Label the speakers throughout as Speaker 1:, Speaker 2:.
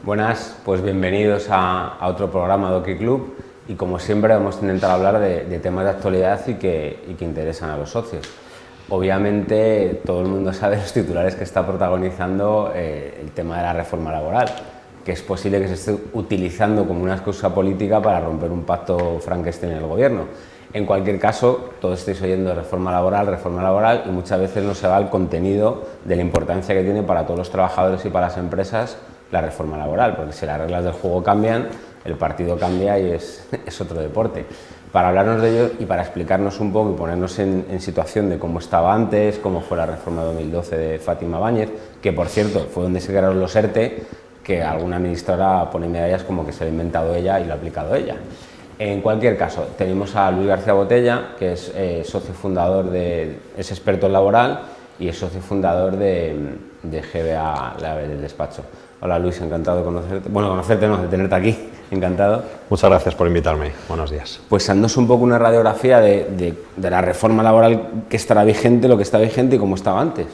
Speaker 1: Buenas, pues bienvenidos a otro programa de Hockey Club y como siempre vamos a intentar hablar de temas de actualidad y que interesan a los socios. Obviamente todo el mundo sabe los titulares que está protagonizando el tema de la reforma laboral, que es posible que se esté utilizando como una excusa política para romper un pacto Frankenstein en el gobierno. En cualquier caso, todos estáis oyendo reforma laboral y muchas veces no se va al contenido de la importancia que tiene para todos los trabajadores y para las empresas la reforma laboral, porque si las reglas del juego cambian, el partido cambia y es otro deporte. Para hablarnos de ello y para explicarnos un poco y ponernos en situación de cómo estaba antes, cómo fue la reforma de 2012 de Fátima Báñez, que por cierto fue donde se crearon los ERTE, que alguna administradora pone medallas como que se lo ha inventado ella y lo ha aplicado ella. En cualquier caso, tenemos a Luis García Botella, que es socio fundador es experto en laboral y es socio fundador de GBA, del despacho. Hola Luis, encantado de conocerte. Bueno, conocerte no, de tenerte aquí, encantado.
Speaker 2: Muchas gracias por invitarme, buenos días.
Speaker 1: Pues haznos un poco una radiografía de la reforma laboral que estará vigente, lo que está vigente y cómo estaba antes.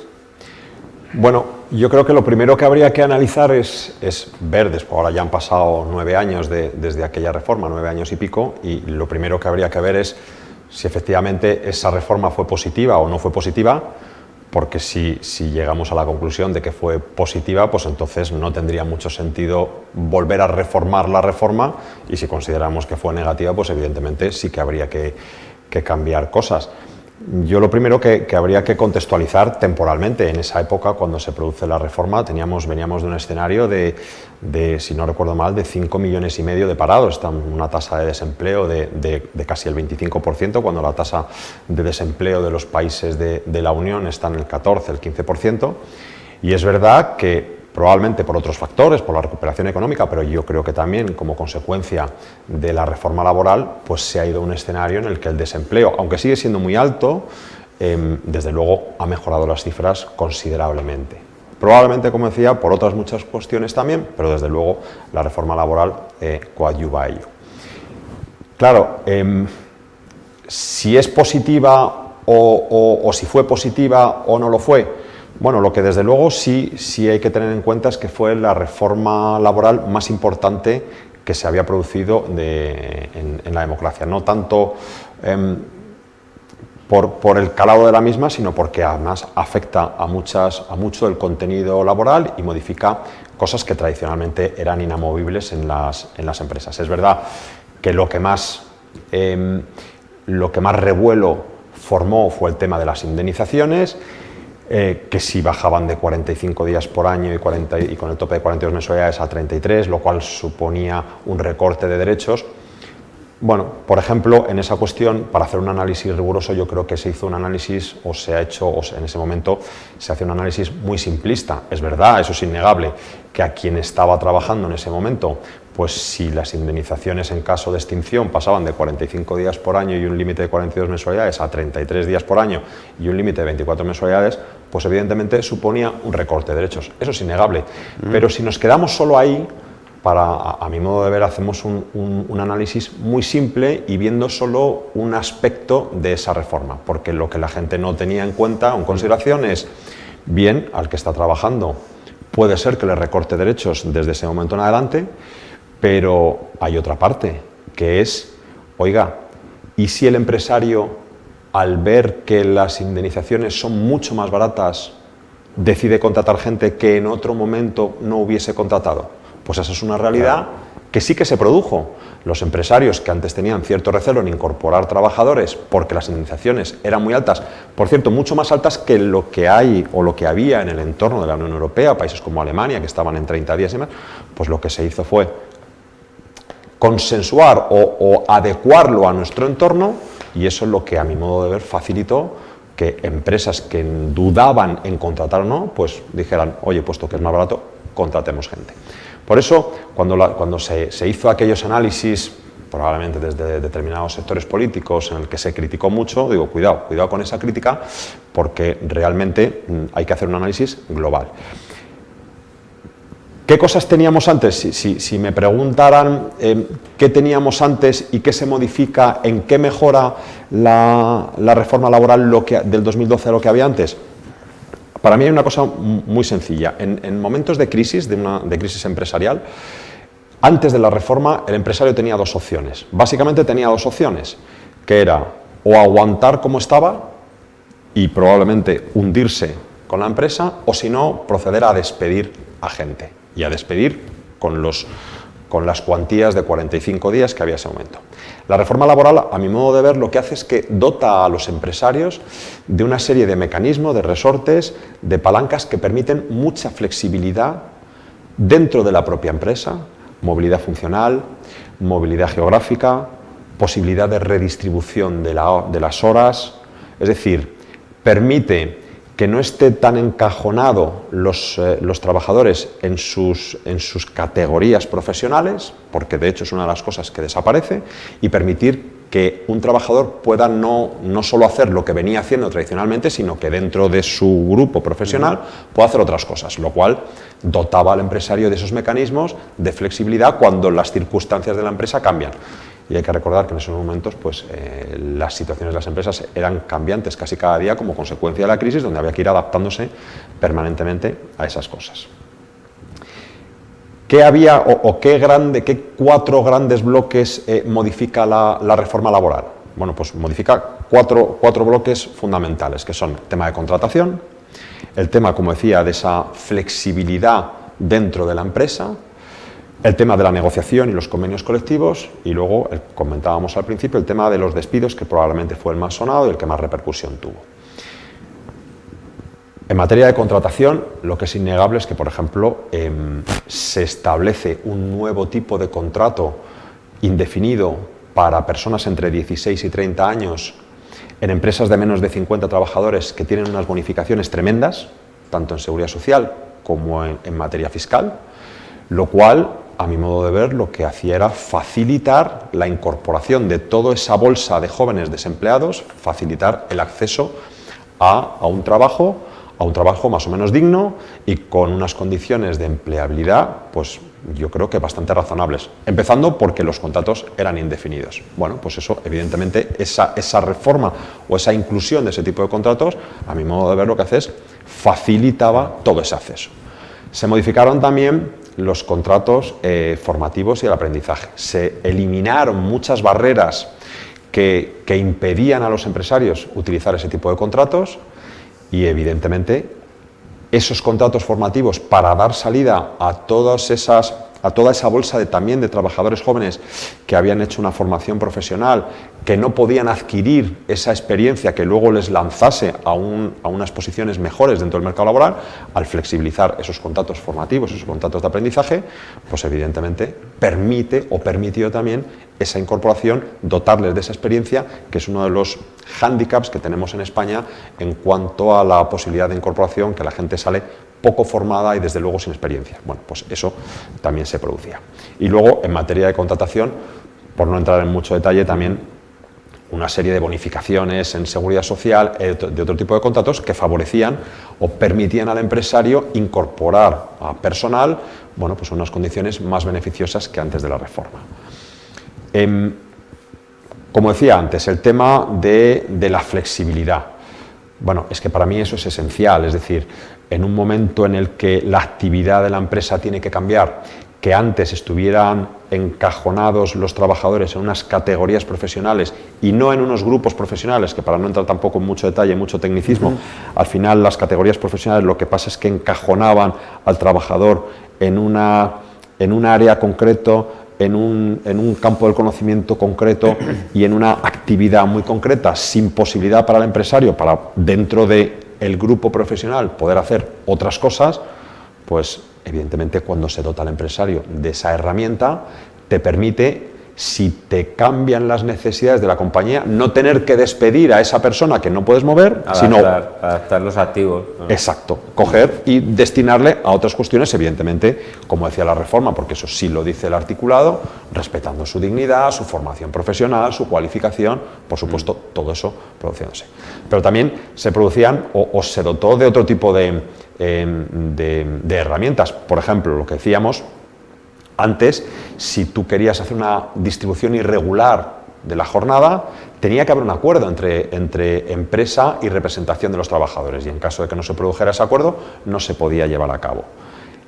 Speaker 2: Bueno, yo creo que lo primero que habría que analizar es ver, ahora ya han pasado 9 años desde aquella reforma, 9 años y pico, y lo primero que habría que ver es si efectivamente esa reforma fue positiva o no fue positiva, porque si llegamos a la conclusión de que fue positiva, pues entonces no tendría mucho sentido volver a reformar la reforma, y si consideramos que fue negativa, pues evidentemente sí que habría que cambiar cosas. Yo lo primero que habría que contextualizar temporalmente, en esa época cuando se produce la reforma veníamos de un escenario de, si no recuerdo mal, de 5,5 millones de parados, está una tasa de desempleo de casi el 25%, cuando la tasa de desempleo de los países de la Unión está en el 14, el 15%, y es verdad que probablemente por otros factores, por la recuperación económica, pero yo creo que también como consecuencia de la reforma laboral, pues se ha ido a un escenario en el que el desempleo, aunque sigue siendo muy alto, desde luego ha mejorado las cifras considerablemente. Probablemente, como decía, por otras muchas cuestiones también, pero desde luego la reforma laboral coadyuva a ello. Claro, si es positiva o si fue positiva o no lo fue, bueno, lo que desde luego sí hay que tener en cuenta es que fue la reforma laboral más importante que se había producido en la democracia, no tanto por el calado de la misma, sino porque además afecta a mucho del contenido laboral y modifica cosas que tradicionalmente eran inamovibles en las empresas. Es verdad que lo que más revuelo formó fue el tema de las indemnizaciones, que sí bajaban de 45 días por año y con el tope de 42 mensualidades a 33, lo cual suponía un recorte de derechos. Bueno, por ejemplo, en esa cuestión, para hacer un análisis riguroso, yo creo que se hizo un análisis, en ese momento se hace un análisis muy simplista. Es verdad, eso es innegable, que a quien estaba trabajando en ese momento, pues si las indemnizaciones en caso de extinción pasaban de 45 días por año y un límite de 42 mensualidades a 33 días por año y un límite de 24 mensualidades, pues evidentemente suponía un recorte de derechos. Eso es innegable. Pero si nos quedamos solo ahí, a mi modo de ver, hacemos un análisis muy simple y viendo solo un aspecto de esa reforma, porque lo que la gente no tenía en cuenta o en consideración es, bien, al que está trabajando puede ser que le recorte derechos desde ese momento en adelante, pero hay otra parte, que es, oiga, ¿y si el empresario, al ver que las indemnizaciones son mucho más baratas, decide contratar gente que en otro momento no hubiese contratado? Pues esa es una realidad que sí que se produjo. Los empresarios que antes tenían cierto recelo en incorporar trabajadores porque las indemnizaciones eran muy altas, por cierto, mucho más altas que lo que hay o lo que había en el entorno de la Unión Europea, países como Alemania, que estaban en 30 días y más, pues lo que se hizo fue consensuar o adecuarlo a nuestro entorno, y eso es lo que a mi modo de ver facilitó que empresas que dudaban en contratar o no, pues dijeran, oye, puesto que es más barato, contratemos gente. Por eso, cuando se hizo aquellos análisis, probablemente desde determinados sectores políticos en el que se criticó mucho, digo, cuidado con esa crítica, porque realmente hay que hacer un análisis global. ¿Qué cosas teníamos antes? Si me preguntaran qué teníamos antes y qué se modifica, en qué mejora la reforma laboral del 2012 a lo que había antes, Para mí hay una cosa muy sencilla. En momentos de crisis, de crisis empresarial, antes de la reforma el empresario tenía dos opciones. Básicamente tenía dos opciones, que era o aguantar como estaba y probablemente hundirse con la empresa, o si no, proceder a despedir a gente y a despedir con las cuantías de 45 días que había ese momento. La reforma laboral, a mi modo de ver, lo que hace es que dota a los empresarios de una serie de mecanismos, de resortes, de palancas que permiten mucha flexibilidad dentro de la propia empresa, movilidad funcional, movilidad geográfica, posibilidad de redistribución de las horas, es decir, permite que no esté tan encajonado los trabajadores en sus categorías profesionales, porque de hecho es una de las cosas que desaparece, y permitir que un trabajador pueda no solo hacer lo que venía haciendo tradicionalmente, sino que dentro de su grupo profesional pueda hacer otras cosas, lo cual dotaba al empresario de esos mecanismos de flexibilidad cuando las circunstancias de la empresa cambian. Y hay que recordar que en esos momentos pues, las situaciones de las empresas eran cambiantes casi cada día como consecuencia de la crisis, donde había que ir adaptándose permanentemente a esas cosas. ¿Qué había qué cuatro grandes bloques modifica la reforma laboral? Bueno, pues modifica cuatro bloques fundamentales, que son el tema de contratación, el tema, como decía, de esa flexibilidad dentro de la empresa, el tema de la negociación y los convenios colectivos, y luego, comentábamos al principio, el tema de los despidos, que probablemente fue el más sonado y el que más repercusión tuvo. En materia de contratación, lo que es innegable es que, por ejemplo, se establece un nuevo tipo de contrato indefinido para personas entre 16 y 30 años en empresas de menos de 50 trabajadores que tienen unas bonificaciones tremendas, tanto en seguridad social como en materia fiscal, lo cual, a mi modo de ver, lo que hacía era facilitar la incorporación de toda esa bolsa de jóvenes desempleados, facilitar el acceso a un trabajo más o menos digno y con unas condiciones de empleabilidad, pues yo creo que bastante razonables. Empezando porque los contratos eran indefinidos. Bueno, pues eso, evidentemente, esa reforma o esa inclusión de ese tipo de contratos, a mi modo de ver, lo que hace es facilitaba todo ese acceso. Se modificaron también los contratos formativos y el aprendizaje. Se eliminaron muchas barreras que impedían a los empresarios utilizar ese tipo de contratos y, evidentemente, esos contratos formativos para dar salida a toda esa bolsa también de trabajadores jóvenes que habían hecho una formación profesional, que no podían adquirir esa experiencia que luego les lanzase a unas posiciones mejores dentro del mercado laboral, al flexibilizar esos contratos formativos, esos contratos de aprendizaje, pues evidentemente permitió también esa incorporación, dotarles de esa experiencia, que es uno de los hándicaps que tenemos en España en cuanto a la posibilidad de incorporación, que la gente sale poco formada y desde luego sin experiencia. Bueno, pues eso también se producía. Y luego, en materia de contratación, por no entrar en mucho detalle, también una serie de bonificaciones en seguridad social, de otro tipo de contratos que favorecían o permitían al empresario incorporar a personal, bueno, pues unas condiciones más beneficiosas que antes de la reforma. Como decía antes, el tema de la flexibilidad. Bueno, es que para mí eso es esencial, es decir, en un momento en el que la actividad de la empresa tiene que cambiar, que antes estuvieran encajonados los trabajadores en unas categorías profesionales y no en unos grupos profesionales, que para no entrar tampoco en mucho detalle, mucho tecnicismo, al final las categorías profesionales lo que pasa es que encajonaban al trabajador en un área concreto, en un campo del conocimiento concreto y en una actividad muy concreta, sin posibilidad para el empresario, para dentro del grupo profesional poder hacer otras cosas, pues evidentemente cuando se dota al empresario de esa herramienta, te permite, si te cambian las necesidades de la compañía, no tener que despedir a esa persona que no puedes mover, sino
Speaker 1: adaptar los activos, ¿no?
Speaker 2: Exacto, coger y destinarle a otras cuestiones, evidentemente, como decía la reforma, porque eso sí lo dice el articulado, respetando su dignidad, su formación profesional, su cualificación, por supuesto, todo eso produciéndose. Pero también se producían o se dotó de otro tipo de herramientas. Por ejemplo, lo que decíamos antes, si tú querías hacer una distribución irregular de la jornada, tenía que haber un acuerdo entre empresa y representación de los trabajadores, y en caso de que no se produjera ese acuerdo, no se podía llevar a cabo.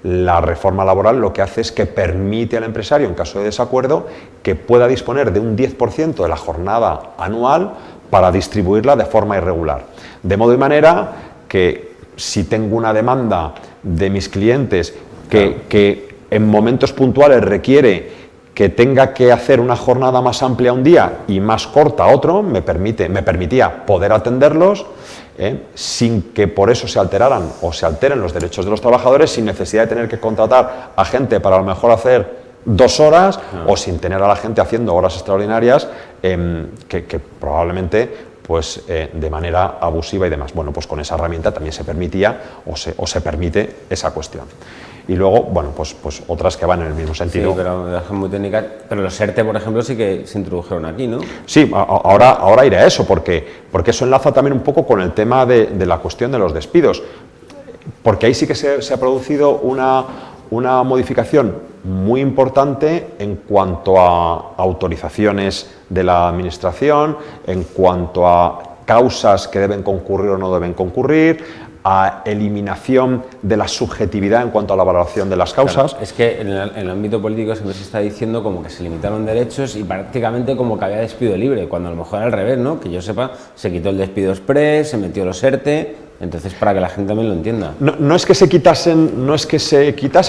Speaker 2: La reforma laboral lo que hace es que permite al empresario, en caso de desacuerdo, que pueda disponer de un 10% de la jornada anual para distribuirla de forma irregular. De modo y manera que si tengo una demanda de mis clientes que en momentos puntuales requiere que tenga que hacer una jornada más amplia un día y más corta otro, me permitía poder atenderlos sin que por eso se alteraran o se alteren los derechos de los trabajadores, sin necesidad de tener que contratar a gente para a lo mejor hacer 2 horas o sin tener a la gente haciendo horas extraordinarias que probablemente pues, de manera abusiva y demás. Bueno, pues con esa herramienta también se permitía o se permite esa cuestión. Y luego, bueno, pues otras que van en el mismo sentido.
Speaker 1: Sí, pero me dejan muy técnicas. Pero los ERTE, por ejemplo, sí que se introdujeron aquí, ¿no?
Speaker 2: Sí, ahora iré a eso, porque eso enlaza también un poco con el tema de la cuestión de los despidos. Porque ahí sí que se ha producido una modificación muy importante en cuanto a autorizaciones de la Administración, en cuanto a causas que deben concurrir o no deben concurrir, a eliminación de la subjetividad en cuanto a la valoración de las causas.
Speaker 1: Claro, es que en el ámbito político siempre se está diciendo como que se limitaron derechos y prácticamente como que había despido libre, cuando a lo mejor era al revés, ¿no? Que yo sepa, se quitó el despido express, se metió los ERTE, entonces para que la gente también lo entienda.
Speaker 2: No es que se quitasen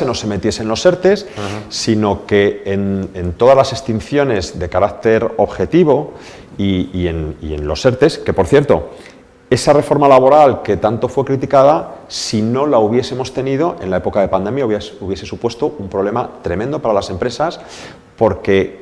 Speaker 2: o se metiesen los ERTEs, sino que en todas las extinciones de carácter objetivo y en los ERTEs, que por cierto, esa reforma laboral que tanto fue criticada, si no la hubiésemos tenido en la época de pandemia, hubiese supuesto un problema tremendo para las empresas, porque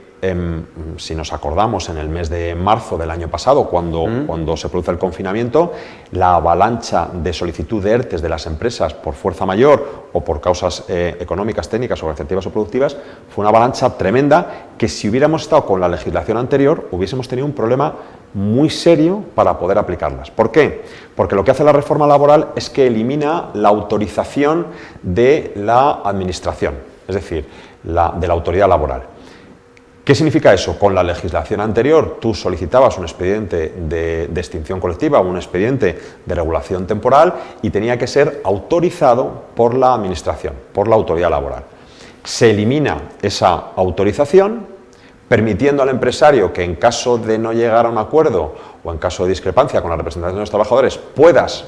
Speaker 2: si nos acordamos en el mes de marzo del año pasado, cuando se produce el confinamiento, la avalancha de solicitud de ERTEs de las empresas por fuerza mayor o por causas económicas, técnicas, organizativas o productivas, fue una avalancha tremenda que si hubiéramos estado con la legislación anterior hubiésemos tenido un problema muy serio para poder aplicarlas. ¿Por qué? Porque lo que hace la reforma laboral es que elimina la autorización de la Administración, es decir, de la autoridad laboral. ¿Qué significa eso? Con la legislación anterior tú solicitabas un expediente de extinción colectiva o un expediente de regulación temporal y tenía que ser autorizado por la Administración, por la autoridad laboral. Se elimina esa autorización, permitiendo al empresario que en caso de no llegar a un acuerdo o en caso de discrepancia con la representación de los trabajadores puedas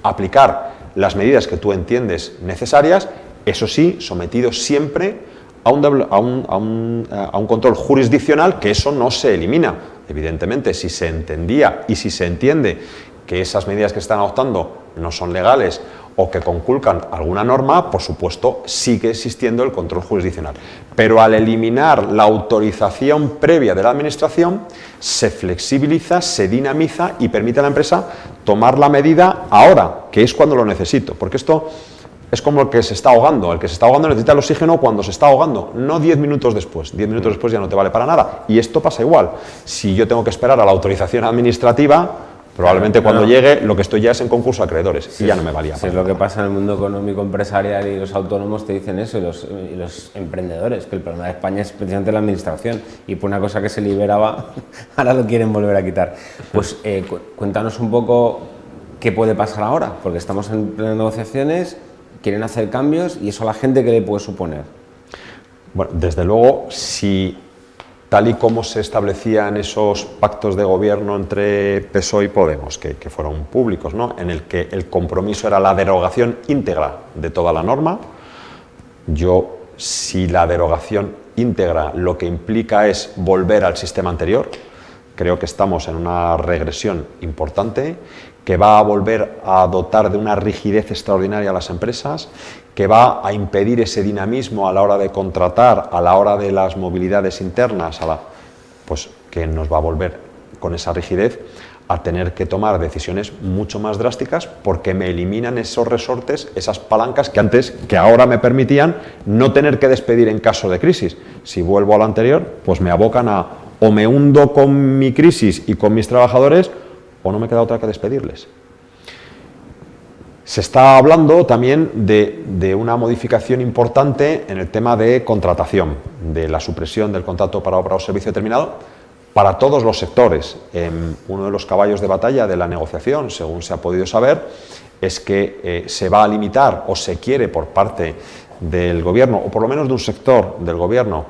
Speaker 2: aplicar las medidas que tú entiendes necesarias, eso sí, sometido siempre a un control jurisdiccional, que eso no se elimina. Evidentemente, si se entendía y si se entiende que esas medidas que están adoptando no son legales o que conculcan alguna norma, por supuesto, sigue existiendo el control jurisdiccional. Pero al eliminar la autorización previa de la Administración, se flexibiliza, se dinamiza y permite a la empresa tomar la medida ahora, que es cuando lo necesito. Porque esto es como el que se está ahogando. El que se está ahogando necesita el oxígeno cuando se está ahogando, no 10 minutos después. 10 minutos después ya no te vale para nada. Y esto pasa igual. Si yo tengo que esperar a la autorización administrativa, probablemente cuando llegue lo que estoy ya es en concurso de acreedores y ya no me valía.
Speaker 1: Si es lo que pasa en el mundo económico empresarial y los autónomos te dicen eso, y los emprendedores, que el problema de España es precisamente la administración y por una cosa que se liberaba, ahora lo quieren volver a quitar. Pues cuéntanos un poco qué puede pasar ahora, porque estamos en plenas negociaciones, quieren hacer cambios y eso a la gente, ¿qué le puede suponer?
Speaker 2: Bueno, desde luego, si tal y como se establecían esos pactos de gobierno entre PSOE y Podemos, que fueron públicos, ¿no?, en el que el compromiso era la derogación íntegra de toda la norma, si la derogación íntegra lo que implica es volver al sistema anterior, creo que estamos en una regresión importante, que va a volver a dotar de una rigidez extraordinaria a las empresas, que va a impedir ese dinamismo a la hora de contratar, a la hora de las movilidades internas, pues que nos va a volver con esa rigidez a tener que tomar decisiones mucho más drásticas, porque me eliminan esos resortes, esas palancas que ahora me permitían no tener que despedir en caso de crisis. Si vuelvo a lo anterior, pues me abocan a o me hundo con mi crisis y con mis trabajadores, o no me queda otra que despedirles. Se está hablando también de una modificación importante en el tema de contratación, de la supresión del contrato para obra o servicio determinado, para todos los sectores. Uno de los caballos de batalla de la negociación, según se ha podido saber, es que se va a limitar o se quiere por parte del Gobierno, o por lo menos de un sector del Gobierno,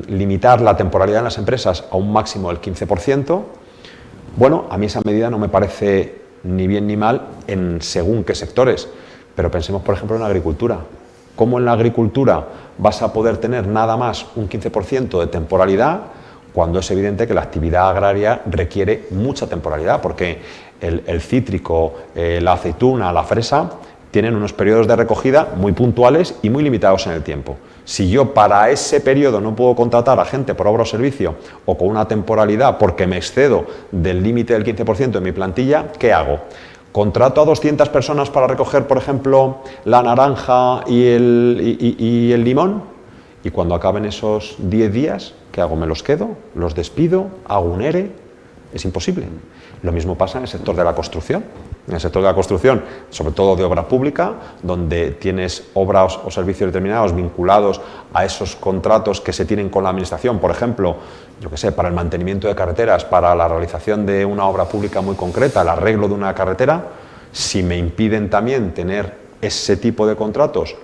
Speaker 2: limitar la temporalidad en las empresas a un máximo del 15%. Bueno, a mí esa medida no me parece ni bien ni mal en según qué sectores, pero pensemos, por ejemplo, en la agricultura. ¿Cómo en la agricultura vas a poder tener nada más un 15% de temporalidad cuando es evidente que la actividad agraria requiere mucha temporalidad? Porque el cítrico, la aceituna, la fresa tienen unos periodos de recogida muy puntuales y muy limitados en el tiempo. Si yo para ese periodo no puedo contratar a gente por obra o servicio o con una temporalidad porque me excedo del límite del 15% de mi plantilla, ¿qué hago? ¿Contrato a 200 personas para recoger, por ejemplo, la naranja y el limón? Y cuando acaben esos 10 días, ¿qué hago? ¿Me los quedo? ¿Los despido? ¿Hago un ERE? Es imposible. Lo mismo pasa en el sector de la construcción. En el sector de la construcción, sobre todo de obra pública, donde tienes obras o servicios determinados vinculados a esos contratos que se tienen con la administración, por ejemplo, yo qué sé, para el mantenimiento de carreteras, para la realización de una obra pública muy concreta, el arreglo de una carretera, si me impiden también tener ese tipo de contratos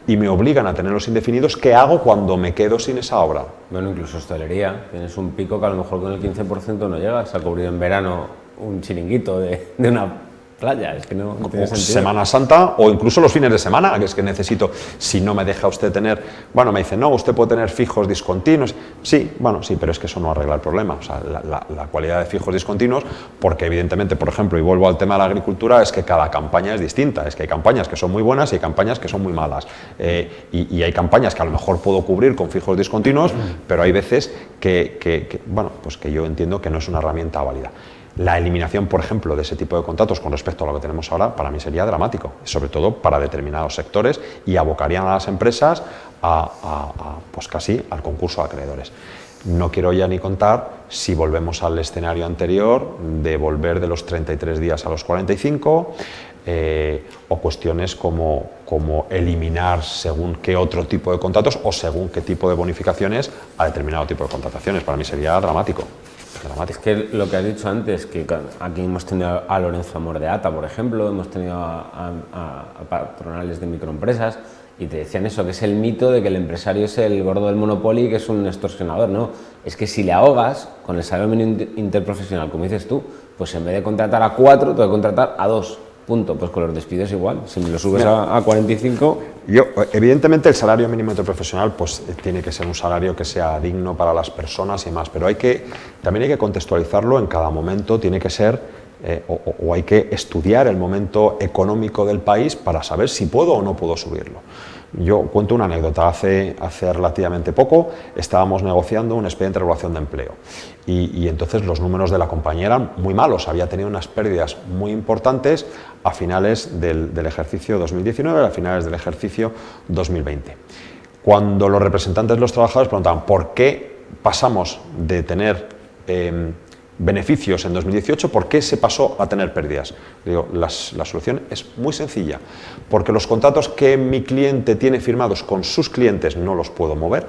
Speaker 2: y me obligan a tenerlos indefinidos, ¿qué hago cuando me quedo sin esa obra?
Speaker 1: Bueno, incluso hostelería, tienes un pico que a lo mejor con el 15% no llegas a cubrir en verano un chiringuito de una playa, es que no tiene sentido.
Speaker 2: Semana Santa o incluso los fines de semana, que es que necesito, si no me deja usted tener, bueno, me dice, no, usted puede tener fijos discontinuos, sí, bueno, sí, pero es que eso no arregla el problema, o sea, la cualidad de fijos discontinuos, porque evidentemente, por ejemplo, y vuelvo al tema de la agricultura, es que cada campaña es distinta, es que hay campañas que son muy buenas y hay campañas que son muy malas, y hay campañas que a lo mejor puedo cubrir con fijos discontinuos, pero hay veces bueno, pues que yo entiendo que no es una herramienta válida. La eliminación, por ejemplo, de ese tipo de contratos con respecto a lo que tenemos ahora, para mí sería dramático, sobre todo para determinados sectores, y abocarían a las empresas pues casi al concurso de acreedores. No quiero ya ni contar si volvemos al escenario anterior de volver de los 33 días a los 45, o cuestiones como eliminar según qué otro tipo de contratos o según qué tipo de bonificaciones a determinado tipo de contrataciones. Para mí sería dramático.
Speaker 1: Es que lo que has dicho antes, que aquí hemos tenido a Lorenzo Amor de ATA, por ejemplo, hemos tenido a patronales de microempresas, y te decían eso, que es el mito de que el empresario es el gordo del Monopoly y que es un extorsionador. No, es que si le ahogas con el salario mínimo interprofesional, como dices tú, pues en vez de contratar a 4, te voy a contratar a 2. Punto. Pues con los despidos igual, si me lo subes a 45...
Speaker 2: Evidentemente el salario mínimo interprofesional pues tiene que ser un salario que sea digno para las personas y más, pero también hay que contextualizarlo en cada momento, tiene que ser, o hay que estudiar el momento económico del país para saber si puedo o no puedo subirlo. Yo cuento una anécdota. Hace relativamente poco estábamos negociando un expediente de regulación de empleo y entonces los números de la compañía eran muy malos. Había tenido unas pérdidas muy importantes a finales del ejercicio 2019, a finales del ejercicio 2020. Cuando los representantes de los trabajadores preguntaban por qué pasamos de tener beneficios en 2018, ¿por qué se pasó a tener pérdidas? Digo, la solución es muy sencilla, porque los contratos que mi cliente tiene firmados con sus clientes no los puedo mover,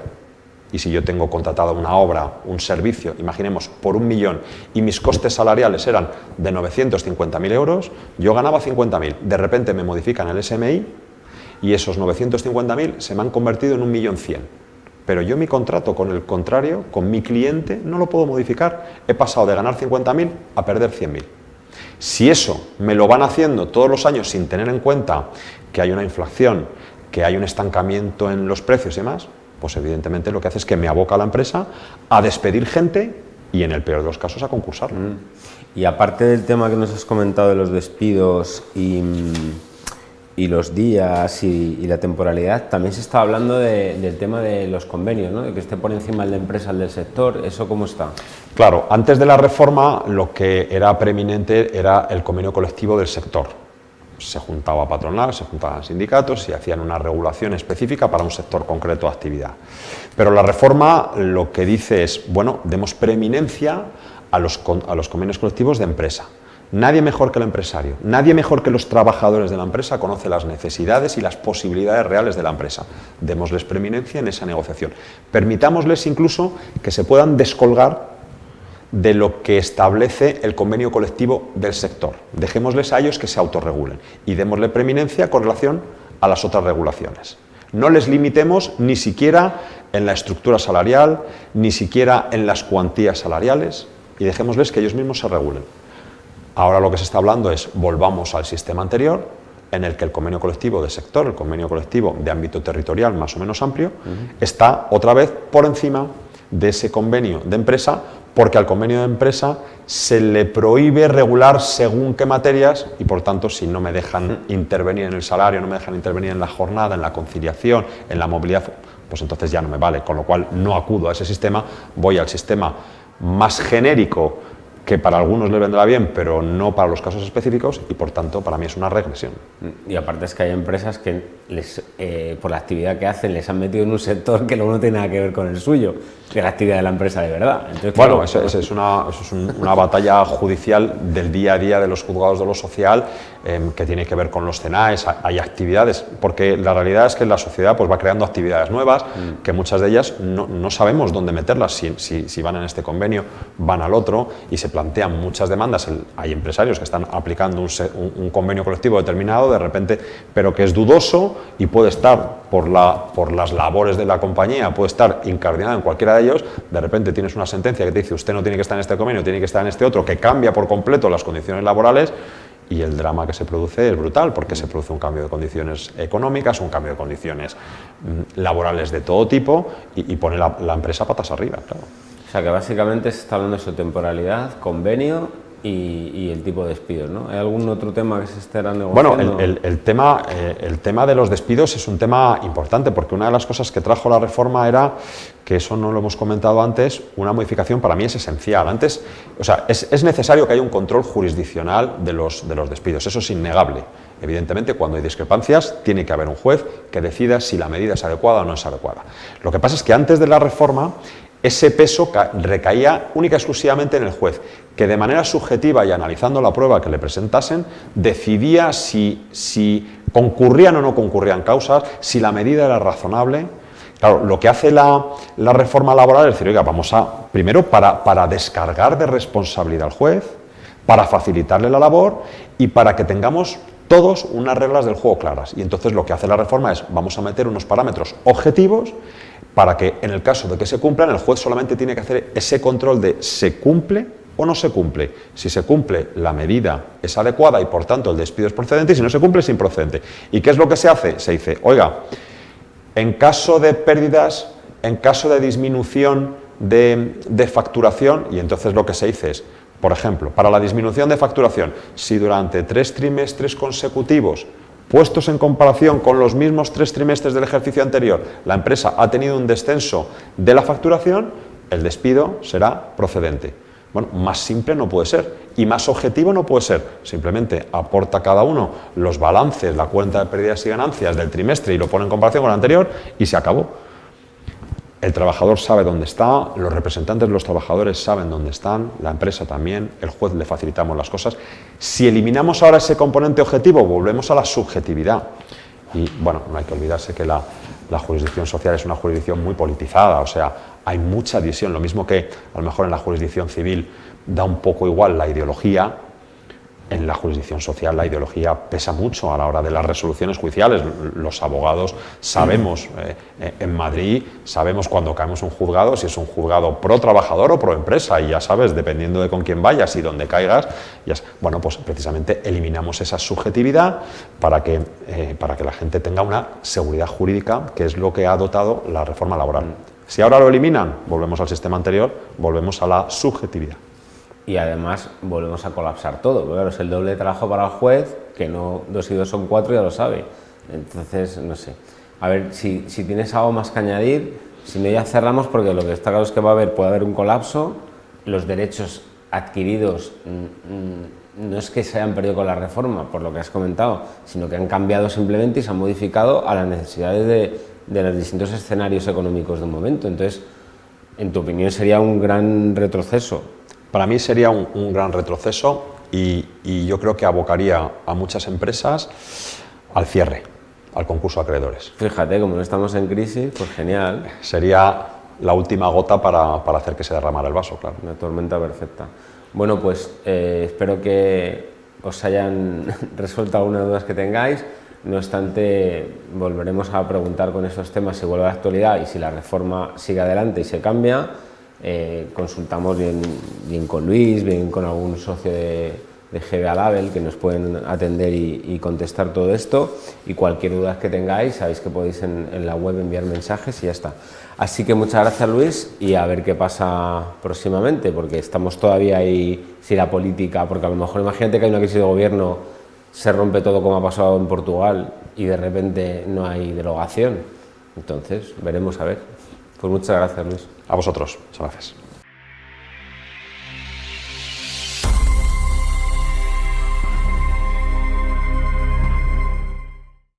Speaker 2: y si yo tengo contratado una obra, un servicio, imaginemos, por 1 millón, y mis costes salariales eran de 950.000 euros, yo ganaba 50.000, de repente me modifican el SMI, y esos 950.000 se me han convertido en 1.100.000. Pero yo mi contrato con el contrario, con mi cliente, no lo puedo modificar. He pasado de ganar 50.000 a perder 100.000. Si eso me lo van haciendo todos los años sin tener en cuenta que hay una inflación, que hay un estancamiento en los precios y demás, pues evidentemente lo que hace es que me aboca a la empresa a despedir gente y en el peor de los casos a concursarlo.
Speaker 1: Y aparte del tema que nos has comentado de los despidos y los días y la temporalidad, también se está hablando del tema de los convenios, ¿no? De que esté por encima el de empresa, el del sector. ¿Eso cómo está?
Speaker 2: Claro, antes de la reforma lo que era preeminente era el convenio colectivo del sector. Se juntaba patronal, se juntaban sindicatos y hacían una regulación específica para un sector concreto de actividad. Pero la reforma lo que dice es, bueno, demos preeminencia a los convenios colectivos de empresa. Nadie mejor que el empresario, nadie mejor que los trabajadores de la empresa conoce las necesidades y las posibilidades reales de la empresa. Démosles preeminencia en esa negociación. Permitámosles incluso que se puedan descolgar de lo que establece el convenio colectivo del sector. Dejémosles a ellos que se autorregulen y démosle preeminencia con relación a las otras regulaciones. No les limitemos ni siquiera en la estructura salarial, ni siquiera en las cuantías salariales, y dejémosles que ellos mismos se regulen. Ahora lo que se está hablando es volvamos al sistema anterior, en el que el convenio colectivo de sector, el convenio colectivo de ámbito territorial más o menos amplio, está otra vez por encima de ese convenio de empresa, porque al convenio de empresa se le prohíbe regular según qué materias y por tanto si no me dejan intervenir en el salario, no me dejan intervenir en la jornada, en la conciliación, en la movilidad, pues entonces ya no me vale, con lo cual no acudo a ese sistema, voy al sistema más genérico que para algunos les vendrá bien, pero no para los casos específicos y por tanto para mí es una regresión.
Speaker 1: Y aparte es que hay empresas que por la actividad que hacen les han metido en un sector que luego no tiene nada que ver con el suyo, de la actividad de la empresa de verdad. Entonces,
Speaker 2: bueno,
Speaker 1: claro,
Speaker 2: eso es una batalla judicial del día a día de los juzgados de lo social que tiene que ver con los CENAES, hay actividades, porque la realidad es que la sociedad pues, va creando actividades nuevas, que muchas de ellas no sabemos dónde meterlas, si van en este convenio, van al otro, y se plantean muchas demandas. Hay empresarios que están aplicando un convenio colectivo determinado de repente, pero que es dudoso y puede estar por las labores de la compañía, puede estar incardinado en cualquiera de ellos, de repente tienes una sentencia que te dice usted no tiene que estar en este convenio, tiene que estar en este otro, que cambia por completo las condiciones laborales, y el drama que se produce es brutal, porque se produce un cambio de condiciones económicas, un cambio de condiciones laborales de todo tipo, y pone la empresa patas arriba, claro.
Speaker 1: O sea que básicamente se está hablando de su temporalidad, convenio y el tipo de despidos, ¿no? ¿Hay algún otro tema que se estará negociando?
Speaker 2: Bueno, el tema de los despidos es un tema importante, porque una de las cosas que trajo la reforma era, que eso no lo hemos comentado antes, una modificación para mí es esencial. Antes, o sea, es necesario que haya un control jurisdiccional de los despidos, eso es innegable. Evidentemente, cuando hay discrepancias, tiene que haber un juez que decida si la medida es adecuada o no es adecuada. Lo que pasa es que antes de la reforma, ese peso recaía única y exclusivamente en el juez, que de manera subjetiva y analizando la prueba que le presentasen, decidía si concurrían o no concurrían causas, si la medida era razonable. Claro, lo que hace la reforma laboral es decir, oiga, vamos primero para descargar de responsabilidad al juez, para facilitarle la labor y para que tengamos todos unas reglas del juego claras. Y entonces lo que hace la reforma es, vamos a meter unos parámetros objetivos para que en el caso de que se cumplan, el juez solamente tiene que hacer ese control de ¿se cumple o no se cumple? Si se cumple, la medida es adecuada y por tanto el despido es procedente, y si no se cumple, es improcedente. ¿Y qué es lo que se hace? Se dice, oiga, en caso de pérdidas, en caso de disminución de facturación, y entonces lo que se dice es, por ejemplo, para la disminución de facturación, si durante 3 trimestres consecutivos puestos en comparación con los mismos 3 trimestres del ejercicio anterior, la empresa ha tenido un descenso de la facturación, el despido será procedente. Bueno, más simple no puede ser y más objetivo no puede ser. Simplemente aporta cada uno los balances, la cuenta de pérdidas y ganancias del trimestre y lo pone en comparación con el anterior y se acabó. El trabajador sabe dónde está, los representantes de los trabajadores saben dónde están, la empresa también, el juez le facilitamos las cosas. Si eliminamos ahora ese componente objetivo, volvemos a la subjetividad. Y bueno, no hay que olvidarse que la jurisdicción social es una jurisdicción muy politizada, o sea, hay mucha división, lo mismo que a lo mejor en la jurisdicción civil da un poco igual la ideología. En la jurisdicción social la ideología pesa mucho a la hora de las resoluciones judiciales. Los abogados sabemos, en Madrid, sabemos cuando caemos un juzgado, si es un juzgado pro trabajador o pro empresa, y ya sabes, dependiendo de con quién vayas y dónde caigas, bueno, pues precisamente eliminamos esa subjetividad para que la gente tenga una seguridad jurídica, que es lo que ha dotado la reforma laboral. Si ahora lo eliminan, volvemos al sistema anterior, volvemos a la subjetividad.
Speaker 1: Y además volvemos a colapsar todo, porque claro, es el doble de trabajo para el juez, que no 2 y 2 son 4, ya lo sabe. Entonces, no sé. A ver, si tienes algo más que añadir, si no ya cerramos, porque lo que está claro es que puede haber un colapso, los derechos adquiridos no es que se hayan perdido con la reforma, por lo que has comentado, sino que han cambiado simplemente y se han modificado a las necesidades de los distintos escenarios económicos de un momento. Entonces, en tu opinión, sería un gran retroceso.
Speaker 2: Para mí sería un gran retroceso y yo creo que abocaría a muchas empresas al cierre, al concurso de acreedores.
Speaker 1: Fíjate, como no estamos en crisis, pues genial.
Speaker 2: Sería la última gota para hacer que se derramara el vaso, claro.
Speaker 1: Una tormenta perfecta. Bueno, pues espero que os hayan resuelto algunas dudas que tengáis. No obstante, volveremos a preguntar con estos temas si vuelve a la actualidad y si la reforma sigue adelante y se cambia. Consultamos bien con Luis, bien con algún socio de GBA Label que nos pueden atender y contestar todo esto, y cualquier duda que tengáis sabéis que podéis en la web enviar mensajes y ya está. Así que muchas gracias, Luis, y a ver qué pasa próximamente, porque estamos todavía ahí, si la política, porque a lo mejor imagínate que hay una crisis de gobierno, se rompe todo como ha pasado en Portugal y de repente no hay derogación, entonces veremos a ver. Pues muchas gracias, Luis.
Speaker 2: A vosotros, muchas gracias.